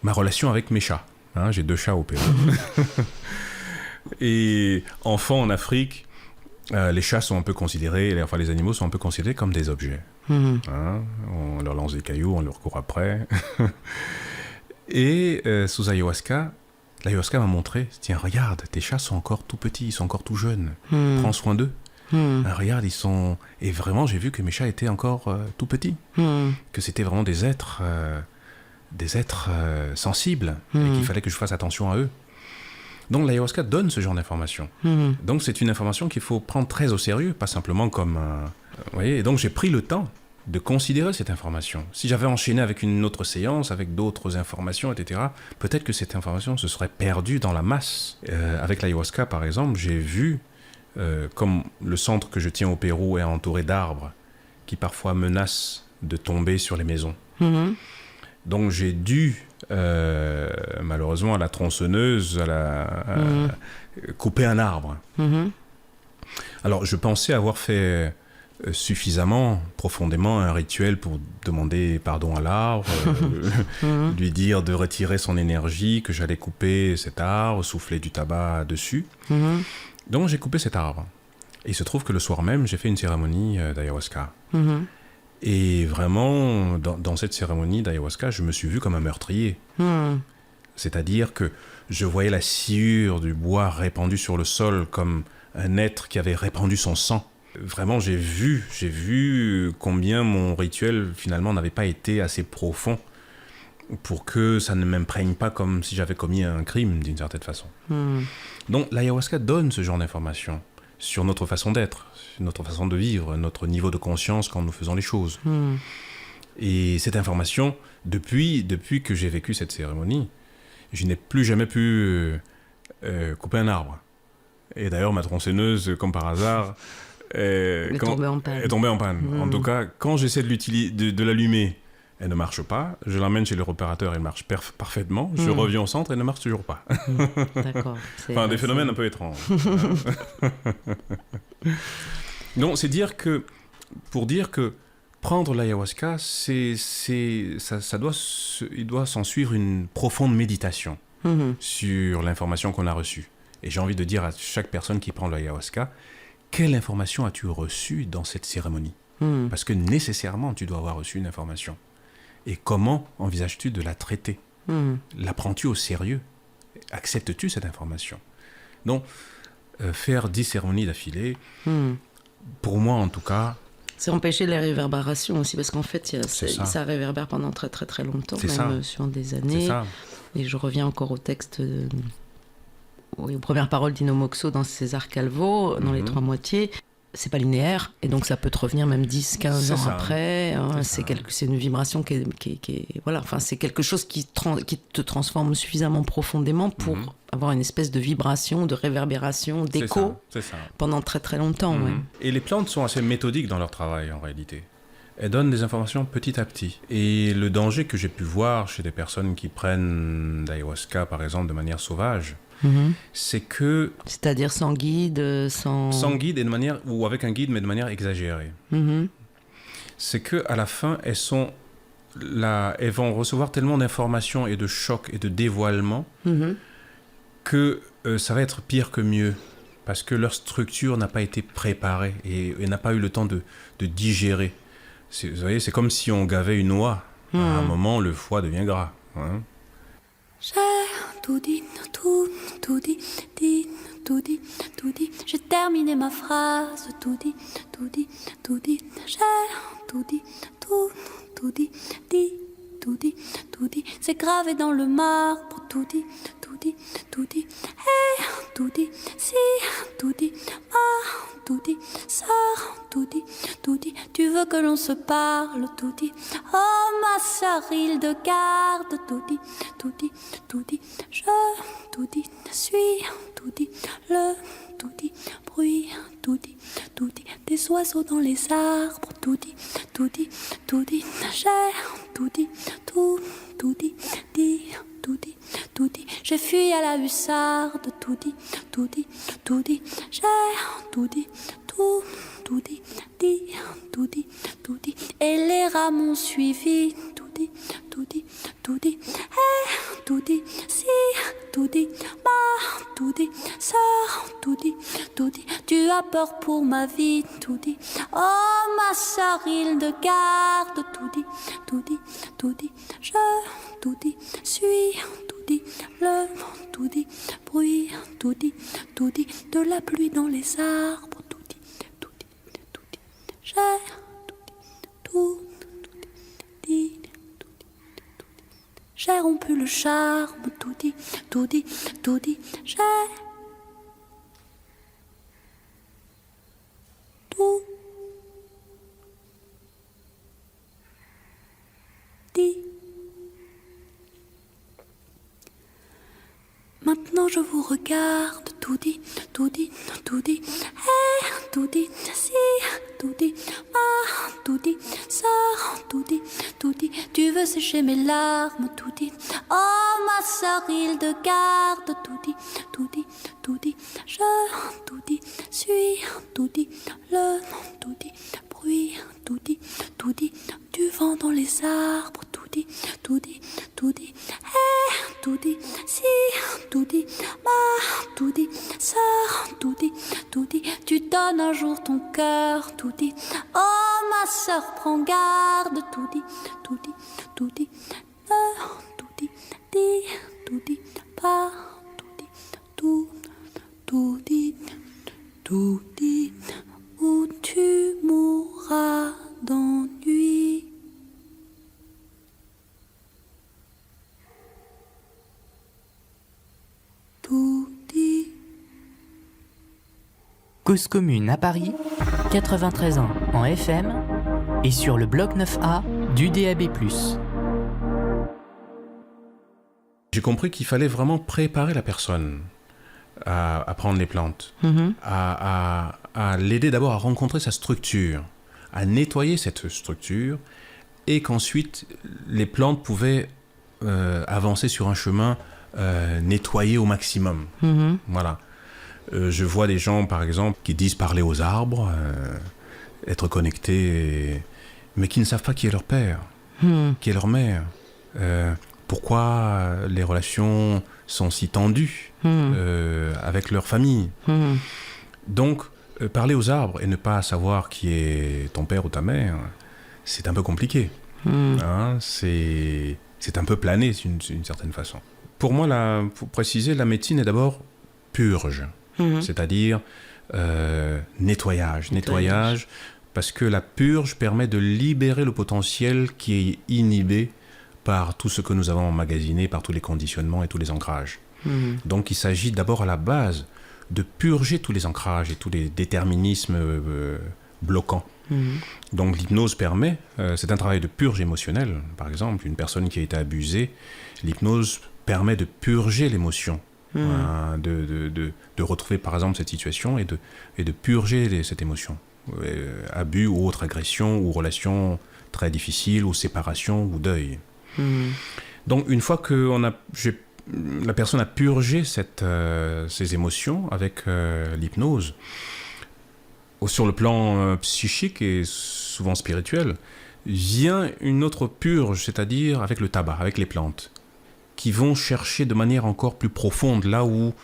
ma relation avec mes chats. J'ai 2 chats au Pérou. Et enfant en Afrique, les chats sont un peu considérés, les animaux sont un peu considérés comme des objets. On leur lance des cailloux, on leur court après. Et sous ayahuasca, l'ayahuasca m'a montré, tiens, regarde, tes chats sont encore tout petits, ils sont encore tout jeunes. Prends soin d'eux. Regarde, ils sont... Et vraiment, j'ai vu que mes chats étaient encore tout petits. Que c'était vraiment des êtres sensibles et qu'il fallait que je fasse attention à eux. Donc l'ayahuasca donne ce genre d'information. Donc c'est une information qu'il faut prendre très au sérieux, pas simplement comme... Vous voyez, et donc j'ai pris le temps de considérer cette information. Si j'avais enchaîné avec une autre séance, avec d'autres informations, etc., peut-être que cette information se serait perdue dans la masse. Avec l'ayahuasca, par exemple, j'ai vu, comme le centre que je tiens au Pérou est entouré d'arbres qui parfois menacent de tomber sur les maisons. Donc j'ai dû, malheureusement, à la tronçonneuse, couper un arbre. Alors je pensais avoir fait... suffisamment, profondément, un rituel pour demander pardon à l'arbre, lui dire de retirer son énergie, que j'allais couper cet arbre, souffler du tabac dessus. Donc j'ai coupé cet arbre. Et il se trouve que le soir même, j'ai fait une cérémonie d'ayahuasca. Et vraiment, dans cette cérémonie d'ayahuasca, je me suis vu comme un meurtrier. C'est-à-dire que je voyais la sciure du bois répandue sur le sol comme un être qui avait répandu son sang. Vraiment, j'ai vu combien mon rituel, finalement, n'avait pas été assez profond pour que ça ne m'imprègne pas comme si j'avais commis un crime, d'une certaine façon. Donc, l'ayahuasca donne ce genre d'informations sur notre façon d'être, sur notre façon de vivre, notre niveau de conscience quand nous faisons les choses. Et cette information, depuis que j'ai vécu cette cérémonie, je n'ai plus jamais pu couper un arbre. Et d'ailleurs, ma tronçonneuse, comme par hasard, est tombée en panne. En tout cas, quand j'essaie de l'allumer, elle ne marche pas. Je l'emmène chez le réparateur, elle marche parfaitement. Je reviens au centre, elle ne marche toujours pas. D'accord. Enfin, des phénomènes un peu étranges. Donc, pour dire que prendre l'ayahuasca, il doit s'en suivre une profonde méditation sur l'information qu'on a reçue. Et j'ai envie de dire à chaque personne qui prend l'ayahuasca, quelle information as-tu reçue dans cette cérémonie ? Parce que nécessairement, tu dois avoir reçu une information. Et comment envisages-tu de la traiter ? La prends-tu au sérieux ? Acceptes-tu cette information ? Donc, faire 10 cérémonies d'affilée, pour moi en tout cas... C'est empêcher les réverbérations aussi, parce qu'en fait, ça réverbère pendant très très très longtemps, même sur des années. C'est ça. Et je reviens encore au texte... aux premières paroles d'Ino Moxo dans César Calvo, dans Les Trois Moitiés, c'est pas linéaire, et donc ça peut te revenir même 10, 15 ans après. C'est une vibration qui est voilà, enfin, c'est quelque chose qui te transforme suffisamment profondément pour avoir une espèce de vibration, de réverbération, d'écho pendant très très longtemps. Ouais. Et les plantes sont assez méthodiques dans leur travail en réalité. Elles donnent des informations petit à petit. Et le danger que j'ai pu voir chez des personnes qui prennent l'ayahuasca, par exemple, de manière sauvage, c'est que... C'est-à-dire sans guide, Sans guide, ou avec un guide, mais de manière exagérée. C'est qu'à la fin, elles vont recevoir tellement d'informations et de chocs et de dévoilements que ça va être pire que mieux. Parce que leur structure n'a pas été préparée et n'a pas eu le temps de digérer. Vous voyez, c'est comme si on gavait une oie. À un moment, le foie devient gras. J'ai tout dit, tout dit. J'ai terminé ma phrase, tout dit. J'ai tout dit, tout dit. C'est gravé dans le marbre, tout dit. Hey, tout dit, si, tout dit, tout dit, ça, tout dit. Tu veux que l'on se parle, tout dit. Oh, ma sœur Hildegarde, tout dit. Je, tout dit, suis, tout dit. Le, tout dit, bruit, tout dit. Des oiseaux dans les arbres, tout dit. J'ai, tout dit, tout dit. J'ai fui à la hussarde, tout dit. J'ai tout dit, tout dit. Et les rats m'ont suivi, tout dit. Hey, tout dit, si, tout dit, ma, tout dit, sœur, tout dit. Tu as peur pour ma vie, tout dit. Oh, ma sœur Hildegarde, tout dit. Je, tout dit, suis, tout dit. Le, tout dit. Bruit, tout dit. De la pluie dans les arbres, tout dit. J'ai, tout dit. J'ai rompu le charme, tout dit. J'ai tout dit. Maintenant je vous regarde, tout dit. Hey, tout dit, si, tout dit, ma, tout dit, ça, tout dit. Tu veux sécher mes larmes, tout dit. Oh, ma sœur Hildegarde, tout dit. Je, tout dit, suis, tout dit. Le, tout dit, bruit, tout dit. Du vent dans les arbres, tout dit. Hey, tout dit, si, tout dit, ma, tout dit, sœur, tout dit. Tu donnes un jour ton cœur, tout dit. Oh, ma ma sœur, prends garde. Tout dit, tout dit, tout dit, tout dit, tout dit, pas, tout dit, ou tu mourras d'ennui. Tout dit. Cause commune à Paris, 93 ans en FM et sur le bloc 9A du DAB+. J'ai compris qu'il fallait vraiment préparer la personne à prendre les plantes, à l'aider d'abord à rencontrer sa structure, à nettoyer cette structure, et qu'ensuite les plantes pouvaient avancer sur un chemin nettoyé au maximum. Voilà. Je vois des gens, par exemple, qui disent parler aux arbres, être connectés, mais qui ne savent pas qui est leur père, qui est leur mère. Pourquoi les relations sont si tendues avec leur famille. Donc, parler aux arbres et ne pas savoir qui est ton père ou ta mère, c'est un peu compliqué. Hein, c'est un peu plané d'une certaine façon. Pour moi, pour préciser, la médecine est d'abord purge, c'est-à-dire nettoyage, parce que la purge permet de libérer le potentiel qui est inhibé par tout ce que nous avons emmagasiné, par tous les conditionnements et tous les ancrages. Donc il s'agit d'abord à la base de purger tous les ancrages et tous les déterminismes bloquants. Donc l'hypnose permet, c'est un travail de purge émotionnelle, par exemple, une personne qui a été abusée, l'hypnose permet de purger l'émotion, de retrouver par exemple cette situation et de purger cette émotion. Abus ou autre agression ou relation très difficile ou séparation ou deuil. Donc une fois que la personne a purgé ces émotions avec l'hypnose, sur le plan psychique et souvent spirituel, vient une autre purge, c'est-à-dire avec le tabac, avec les plantes, qui vont chercher de manière encore plus profonde, là où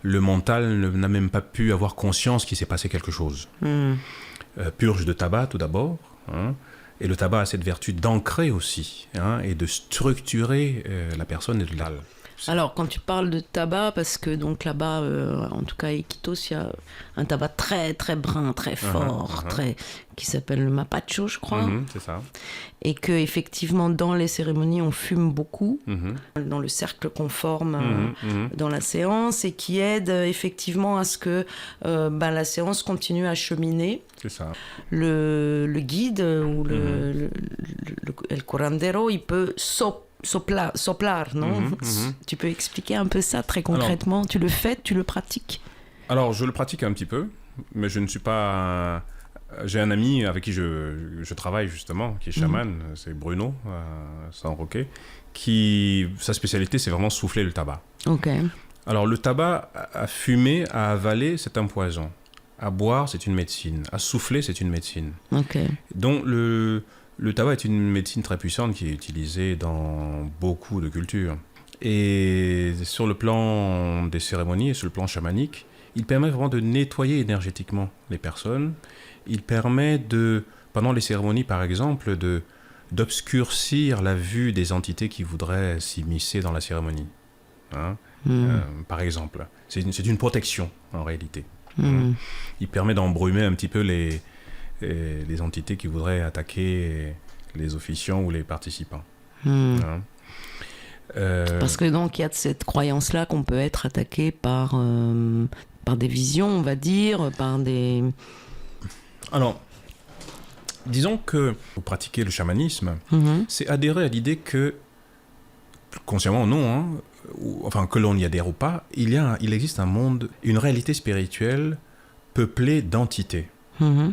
le mental n'a même pas pu avoir conscience qu'il s'est passé quelque chose. Purge de tabac tout d'abord, hein, et le tabac a cette vertu d'ancrer aussi, hein, et de structurer la personne et de la... Alors, quand tu parles de tabac, parce que donc là-bas, en tout cas à Iquitos, il y a un tabac très très brun, très fort, qui s'appelle le mapacho, je crois. C'est ça. Et que effectivement, dans les cérémonies, on fume beaucoup, dans le cercle qu'on forme dans la séance, et qui aide effectivement à ce que la séance continue à cheminer. C'est ça. Le guide ou le curandero, il peut soplar, non? Tu peux expliquer un peu ça très concrètement? Alors, tu le fais, tu le pratiques? Alors, je le pratique un petit peu, mais je ne suis pas... J'ai un ami avec qui je travaille justement, qui est chaman, c'est Bruno, San Roque, sa spécialité, c'est vraiment souffler le tabac. Ok. Alors, le tabac, à fumer, à avaler, c'est un poison. À boire, c'est une médecine. À souffler, c'est une médecine. Ok. Donc, le tabac est une médecine très puissante qui est utilisée dans beaucoup de cultures. Et sur le plan des cérémonies et sur le plan chamanique, il permet vraiment de nettoyer énergétiquement les personnes. Il permet pendant les cérémonies par exemple, d'obscurcir la vue des entités qui voudraient s'immiscer dans la cérémonie. Hein? Par exemple. C'est une protection en réalité. Il permet d'embrumer un petit peu les entités qui voudraient attaquer les officiants ou les participants. Hein? Parce que donc il y a cette croyance-là qu'on peut être attaqué par des visions, on va dire, par des... Alors, disons que pour pratiquer le chamanisme, c'est adhérer à l'idée que, consciemment ou non, hein, enfin que l'on y adhère ou pas, il existe un monde, une réalité spirituelle peuplée d'entités. Hein,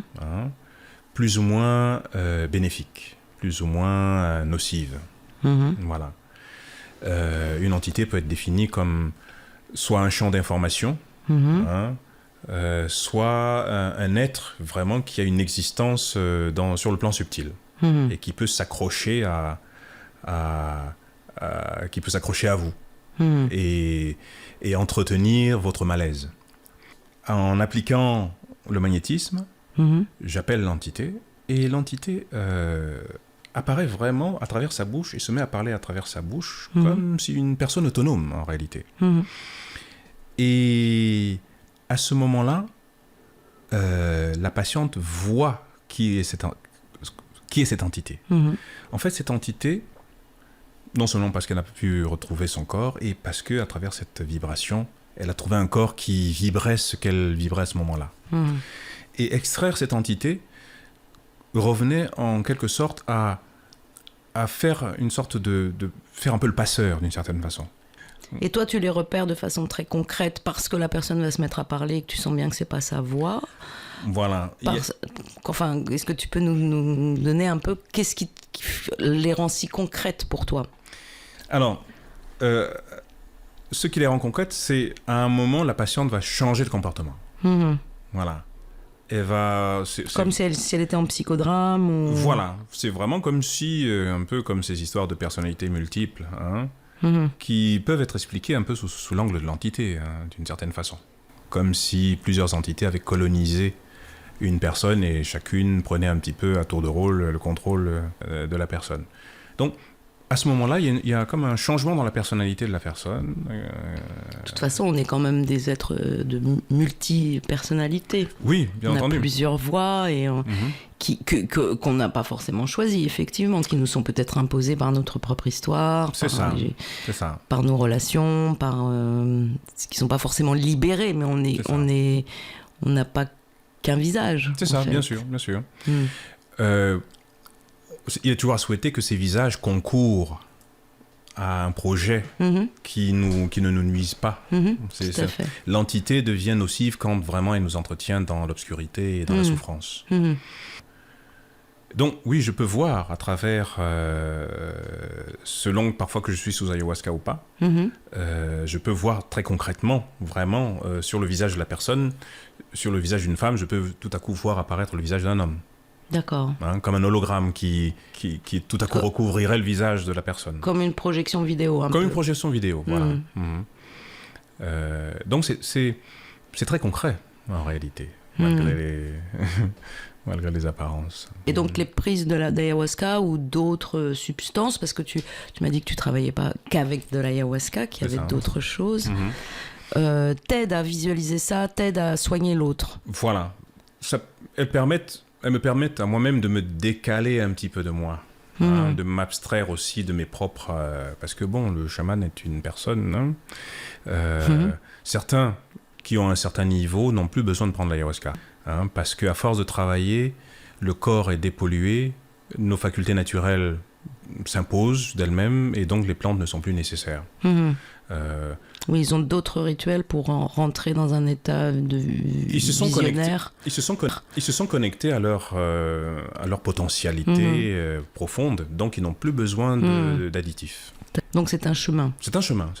plus ou moins bénéfiques, plus ou moins nocives. Voilà. Une entité peut être définie comme soit un champ d'information, soit un être vraiment qui a une existence sur le plan subtil et qui peut s'accrocher qui peut s'accrocher à vous et entretenir votre malaise. En appliquant le magnétisme, j'appelle l'entité Et l'entité apparaît vraiment à travers sa bouche et se met à parler à travers sa bouche comme si une personne autonome en réalité. Et à ce moment-là, la patiente voit qui est cette entité. En fait, cette entité, non seulement parce qu'elle n'a pas pu retrouver son corps, et parce qu'à travers cette vibration, elle a trouvé un corps qui vibrait ce qu'elle vibrait à ce moment-là. Et extraire cette entité revenait en quelque sorte à faire une sorte de faire un peu le passeur d'une certaine façon. Et toi, tu les repères de façon très concrète parce que la personne va se mettre à parler et que tu sens bien que c'est pas sa voix. Voilà. Enfin, est-ce que tu peux nous donner un peu qu'est-ce qui les rend si concrètes pour toi? Alors, ce qui les rend concrètes, c'est à un moment, la patiente va changer de comportement. Voilà. Elle va... Comme si elle était en psychodrame ou... Voilà. C'est vraiment comme si, un peu comme ces histoires de personnalités multiples, hein, qui peuvent être expliquées un peu sous l'angle de l'entité, hein, d'une certaine façon. Comme si plusieurs entités avaient colonisé une personne et chacune prenait un petit peu à tour de rôle le contrôle de la personne. Donc, à ce moment-là, il y a comme un changement dans la personnalité de la personne. De toute façon, on est quand même des êtres de multi-personnalités. Oui, bien entendu. On a plusieurs voix et qu'on n'a pas forcément choisies, effectivement, qui nous sont peut-être imposées par notre propre histoire, c'est ça. Par nos relations, qui ne sont pas forcément libérées, mais on n'a pas qu'un visage. C'est ça, bien sûr. Il est toujours à souhaiter que ces visages concourent à un projet qui ne nous nuise pas. L'entité devient nocive quand vraiment elle nous entretient dans l'obscurité et dans la souffrance. Donc oui, je peux voir à travers, selon parfois que je suis sous ayahuasca ou pas, je peux voir très concrètement, vraiment, sur le visage de la personne, sur le visage d'une femme, je peux tout à coup voir apparaître le visage d'un homme. D'accord. Hein, comme un hologramme qui tout à coup recouvrirait le visage de la personne. Comme une projection vidéo. Comme une projection vidéo, voilà. Donc c'est très concret, en réalité, malgré les apparences. Et donc les prises de l'ayahuasca ou d'autres substances, parce que tu m'as dit que tu travaillais pas qu'avec de l'ayahuasca, qu'il y avait d'autres choses, t'aident à visualiser ça, t'aident à soigner l'autre. Voilà. Elles me permettent à moi-même de me décaler un petit peu de moi, hein, de m'abstraire aussi de mes propres... parce que bon, le chaman est une personne. Hein, certains qui ont un certain niveau n'ont plus besoin de prendre l'ayahuasca. Hein, parce qu'à force de travailler, le corps est dépollué, nos facultés naturelles s'imposent d'elles-mêmes et donc les plantes ne sont plus nécessaires. Oui, ils ont d'autres rituels pour rentrer dans un état de visionnaire. Ils se sont connectés à leur potentialité profonde, donc ils n'ont plus besoin d'additifs. Donc c'est un chemin. C'est un chemin.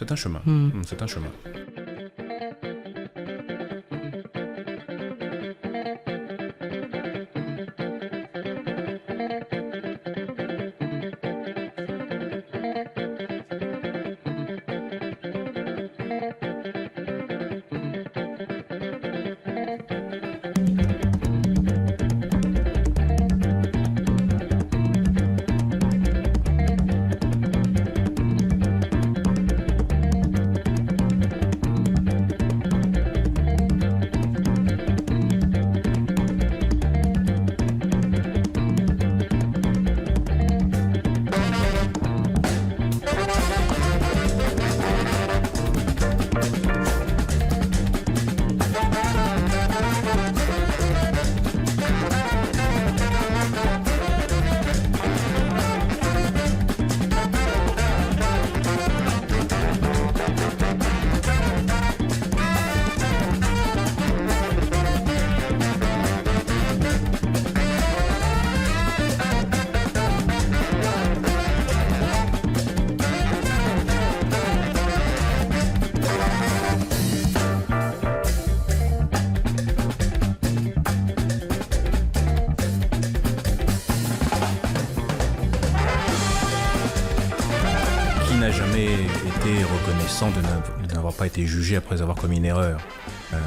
N'a jamais été reconnaissant de n'avoir pas été jugé après avoir commis une erreur.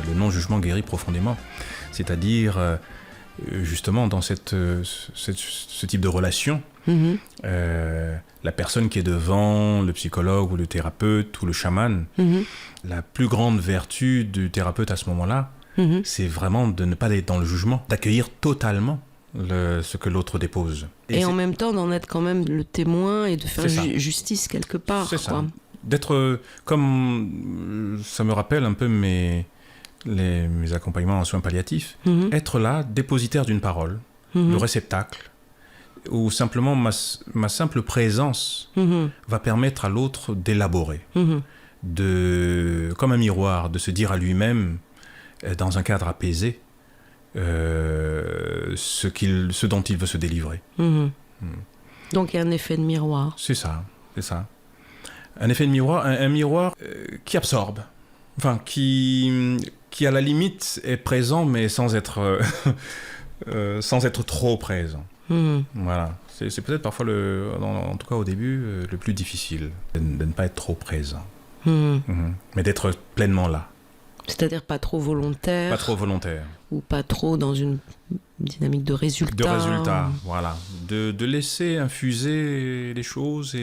Le non-jugement guérit profondément. C'est-à-dire, justement dans ce type de relation, la personne qui est devant le psychologue ou le thérapeute ou le chaman, la plus grande vertu du thérapeute à ce moment-là, c'est vraiment de ne pas être dans le jugement, d'accueillir totalement ce que l'autre dépose. Et en même temps d'en être quand même le témoin et de faire justice quelque part. C'est ça. D'être comme ça me rappelle un peu mes accompagnements en soins palliatifs, être là, dépositaire d'une parole, le réceptacle, où simplement ma simple présence va permettre à l'autre d'élaborer, comme un miroir, de se dire à lui-même, dans un cadre apaisé, ce dont il veut se délivrer. Donc il y a un effet de miroir. C'est ça. Un effet de miroir, un miroir qui absorbe, enfin qui à la limite est présent, mais sans être trop présent. Voilà. C'est peut-être parfois, en tout cas au début, le plus difficile, de ne pas être trop présent, mais d'être pleinement là. C'est-à-dire pas trop volontaire. Pas trop volontaire. Ou pas trop dans une dynamique de résultat. De résultat, voilà. De laisser infuser les choses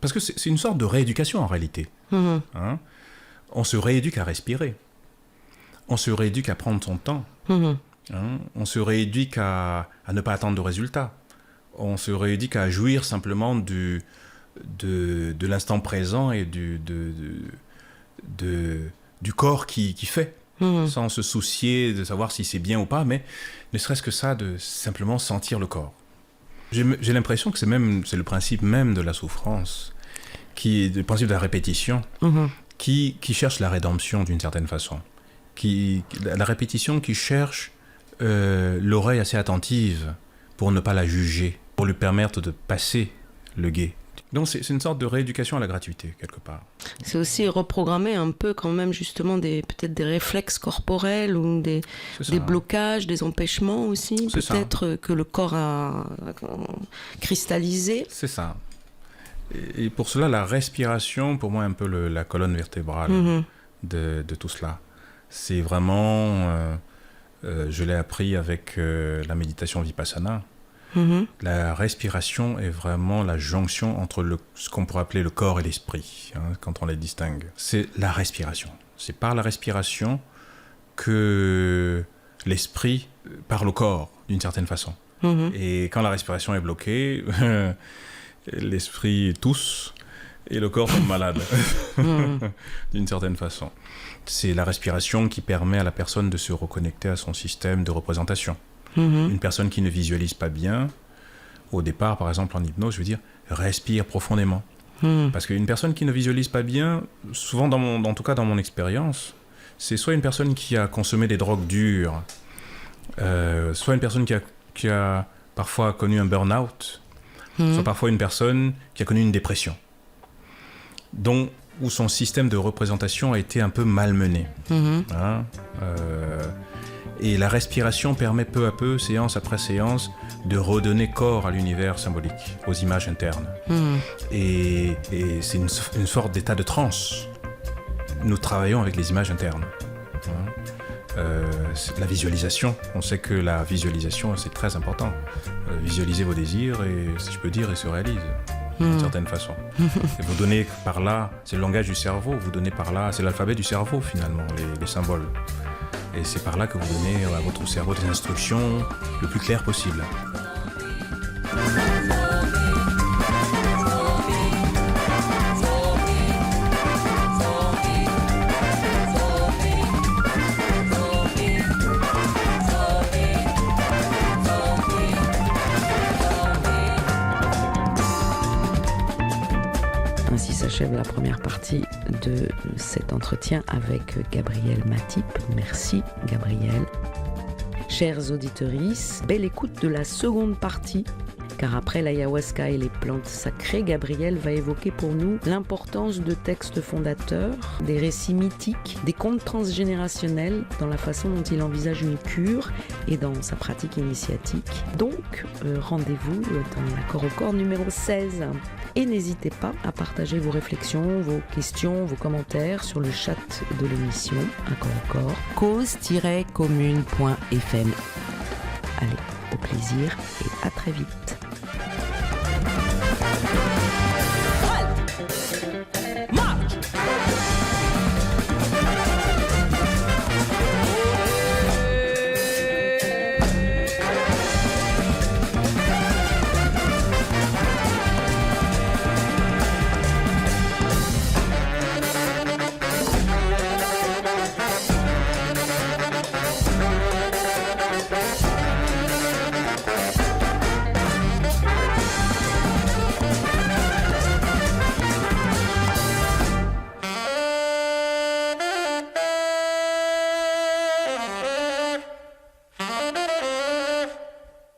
Parce que c'est une sorte de rééducation en réalité. Hein? On se rééduque à respirer. On se rééduque à prendre son temps. Hein? On se rééduque à ne pas attendre de résultats. On se rééduque à jouir simplement de l'instant présent et du corps qui fait, sans se soucier de savoir si c'est bien ou pas, mais ne serait-ce que ça, de simplement sentir le corps. J'ai l'impression que c'est le principe même de la souffrance, le principe de la répétition, qui cherche la rédemption d'une certaine façon. La répétition qui cherche l'oreille assez attentive pour ne pas la juger, pour lui permettre de passer le gué. Donc c'est une sorte de rééducation à la gratuité, quelque part. C'est aussi reprogrammer un peu quand même justement peut-être des réflexes corporels ou des blocages, des empêchements aussi, peut-être que le corps a cristallisé. C'est ça. Et pour cela, la respiration, pour moi, est un peu la colonne vertébrale de tout cela. C'est vraiment... je l'ai appris avec la méditation Vipassana. La respiration est vraiment la jonction entre ce qu'on pourrait appeler le corps et l'esprit, quand on les distingue. C'est la respiration. C'est par la respiration que l'esprit parle au corps, d'une certaine façon. Et quand la respiration est bloquée, l'esprit tousse et le corps tombe malade, d'une certaine façon. C'est la respiration qui permet à la personne de se reconnecter à son système de représentation. Une personne qui ne visualise pas bien, au départ, par exemple en hypnose, je veux dire, respire profondément. Parce qu'une personne qui ne visualise pas bien, souvent, en tout cas dans mon expérience, c'est soit une personne qui a consommé des drogues dures, soit une personne qui a parfois connu un burn-out, soit parfois une personne qui a connu une dépression, où son système de représentation a été un peu malmené. Et la respiration permet peu à peu, séance après séance, de redonner corps à l'univers symbolique, aux images internes. Et c'est une sorte d'état de transe. Nous travaillons avec les images internes. La visualisation, on sait que la visualisation, c'est très important. Visualisez vos désirs et, si je peux dire, ils se réalisent. D'une certaine façon. Et vous donnez par là, c'est le langage du cerveau, vous donnez par là, c'est l'alphabet du cerveau finalement, les symboles. Et c'est par là que vous donnez à votre cerveau des instructions le plus claires possible. Ainsi s'achève la première partie de cet entretien avec Gabriel Matip. Merci Gabriel. Chers auditrices, belle écoute de la seconde partie, car après l'ayahuasca et les plantes sacrées, Gabriel va évoquer pour nous l'importance de textes fondateurs, des récits mythiques, des contes transgénérationnels dans la façon dont il envisage une cure et dans sa pratique initiatique. Donc, rendez-vous dans l'Accord au corps numéro 16. Et n'hésitez pas à partager vos réflexions, vos questions, vos commentaires sur le chat de l'émission Accord au corps, cause-commune.fm. Allez, au plaisir et à très vite.